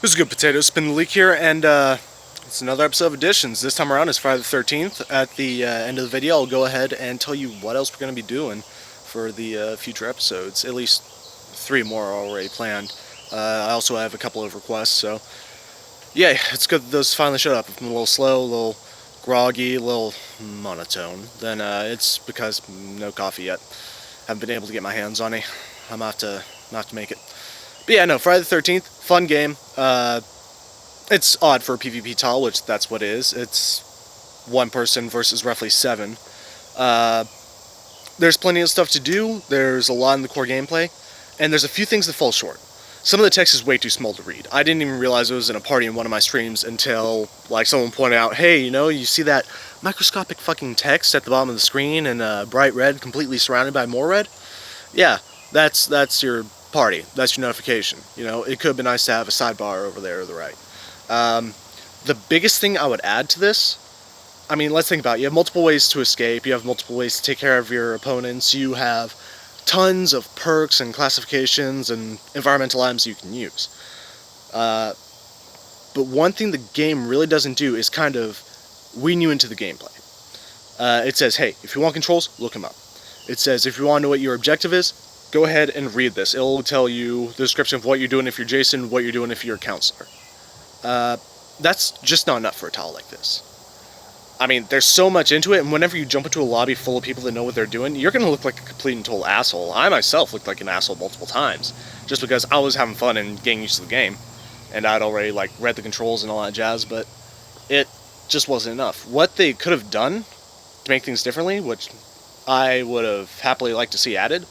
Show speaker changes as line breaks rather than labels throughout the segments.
Who's good, Potato? Spin the Leak here, and it's another episode of Additions. This time around is Friday the 13th. At the end of the video, I'll go ahead and tell you what else we're going to be doing for the future episodes. At least 3 more are already planned. I also have a couple of requests, so yeah, it's good that those finally showed up. If I'm a little slow, a little groggy, a little monotone, then it's because no coffee yet. Haven't been able to get my hands on any. I'm gonna have to make it. But yeah, no, Friday the 13th, fun game. It's odd for a PvP tile, which that's what it is. It's 1 person versus roughly 7. There's plenty of stuff to do, there's a lot in the core gameplay, and there's a few things that fall short. Some of the text is way too small to read. I didn't even realize it was in a party in one of my streams until, like, someone pointed out, hey, you see that microscopic fucking text at the bottom of the screen in bright red, completely surrounded by more red? Yeah, that's your party. That's your notification. It could have been nice to have a sidebar over there to the right. The biggest thing I would add to this, I mean, let's think about it. You have multiple ways to escape. You have multiple ways to take care of your opponents. You have tons of perks and classifications and environmental items you can use. But one thing the game really doesn't do is kind of wean you into the gameplay. It says, hey, if you want controls, look them up. It says, if you want to know what your objective is, go ahead and read this. It'll tell you the description of what you're doing if you're Jason, what you're doing if you're a counselor. That's just not enough for a tile like this. I mean, there's so much into it, and whenever you jump into a lobby full of people that know what they're doing, you're going to look like a complete and total asshole. I myself looked like an asshole multiple times, just because I was having fun and getting used to the game, and I'd already, read the controls and all that jazz, but it just wasn't enough. What they could have done to make things differently, which I would have happily liked to see added,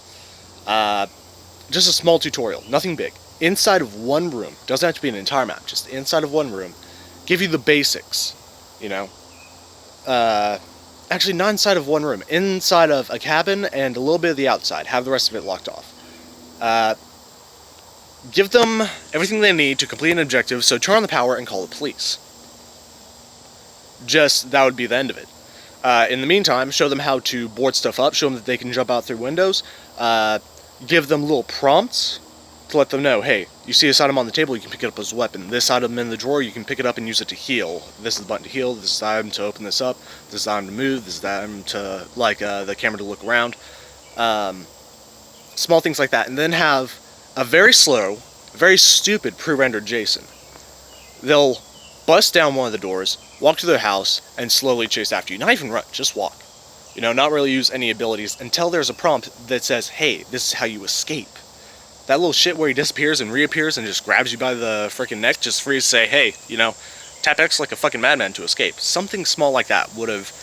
just a small tutorial, nothing big. Inside of one room, doesn't have to be an entire map, just inside of one room, give you the basics, actually not inside of one room, inside of a cabin and a little bit of the outside, have the rest of it locked off. Give them everything they need to complete an objective, so turn on the power and call the police. That would be the end of it. In the meantime, show them how to board stuff up, show them that they can jump out through windows, give them little prompts to let them know, hey, you see this item on the table, you can pick it up as a weapon. This item in the drawer, you can pick it up and use it to heal. This is the button to heal, this is the item to open this up, this is the item to move, this is the item to, the camera to look around. Small things like that. And then have a very slow, very stupid pre-rendered Jason. They'll bust down one of the doors, walk to their house, and slowly chase after you. Not even run, just walk. Not really use any abilities until there's a prompt that says, hey, this is how you escape. That little shit where he disappears and reappears and just grabs you by the freaking neck just for you to say, hey, tap X like a fucking madman to escape. Something small like that would have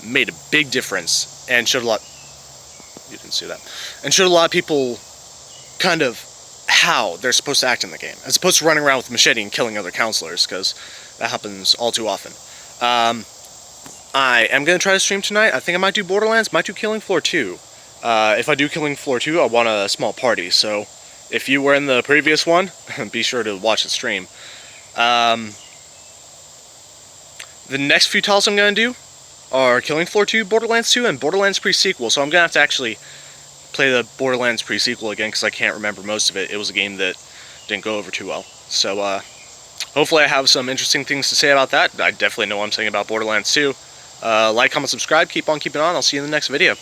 made a big difference and showed a lot... You didn't see that. And showed a lot of people kind of how they're supposed to act in the game, as opposed to running around with a machete and killing other counselors, because that happens all too often. I am going to try to stream tonight. I think I might do Borderlands, might do Killing Floor 2. If I do Killing Floor 2, I want a small party, so if you were in the previous one, be sure to watch the stream. The next few tiles I'm going to do are Killing Floor 2, Borderlands 2, and Borderlands Pre-Sequel, so I'm going to have to actually play the Borderlands Pre-Sequel again, because I can't remember most of it. It was a game that didn't go over too well. So, hopefully I have some interesting things to say about that. I definitely know what I'm saying about Borderlands 2. Like, comment, subscribe, keep on keeping on. I'll see you in the next video.